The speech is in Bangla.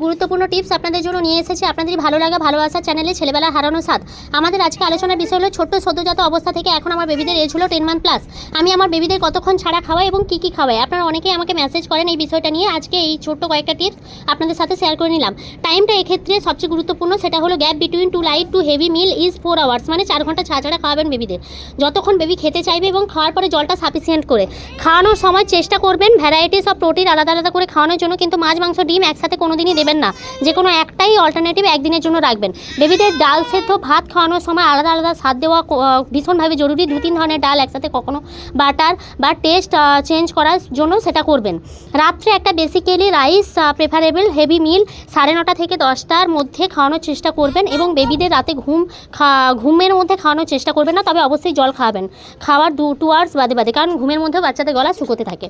গুরুত্বপূর্ণ টিপস আপনাদের জন্য নিয়ে এসেছি আপনাদের ভালো লাগা ভালোবাসার চ্যানেলে ছেলেবেলা হারানো স্বাদ। আমাদের আজকে আলোচনার বিষয় হলো ছোট্ট সদ্যজাত অবস্থা থেকে এখন আমার বেবিদের এজ হলো 10 মান্থ প্লাস। আমি আমার বেবিদের কতক্ষণ ছাড়া খাওয়াই এবং কী কী খাওয়াই। আপনারা অনেকেই আমাকে মেসেজ করেন এই বিষয়টা নিয়ে। আজকে এই ছোট্ট কয়েকটা টিপস আপনাদের সাথে শেয়ার করে নিলাম। টাইমটা এক্ষেত্রে সবচেয়ে গুরুত্বপূর্ণ, সেটা হলো gap between two light to heavy meal is 4 hours, মানে 4 ঘন্টা ছাড়া ছাড়া খাওয়াবেন বেবিদের। যতক্ষণ বেবি খেতে চাইবে এবং খাওয়ার পরে জলটা সাফিসিয়েন্ট করে খাওয়ানোর সময় চেষ্টা করবেন ভ্যারাইটিস অফ প্রোটিন আলাদা আলাদা করে খাওয়ানোর জন্য, কিন্তু মাছ মাংস ডিম একসাথে কোনোদিনই দেবেন না। যে কোনো একটাই অল্টারনেটিভ একদিনের জন্য রাখবেন। বেবিদের ডাল সেদ্ধ ভাত খাওয়ানোর সময় আলাদা আলাদা স্বাদ দেওয়া ভীষণভাবে জরুরি। 2-3 ধরনের ডাল একসাথে কখনো বাটার বা টেস্ট চেঞ্জ করার জন্য সেটা করবেন। রাত্রে একটা বেসিক্যালি রাইস প্রেফারেবল, হেভি মিল 9:30 থেকে 10টার মধ্যে খাওয়ানোর চেষ্টা করবেন এবং বেবিদের রাতে ঘুমের মধ্যে খাওয়ানোর চেষ্টা করবেন না, তবে অবশ্যই জল খাওয়াবেন খাওয়ার 2 আওয়ার্স বাদে বাদে, কারণ ঘুমের মধ্যেও বাচ্চাদের গলা শুকোতে থাকে।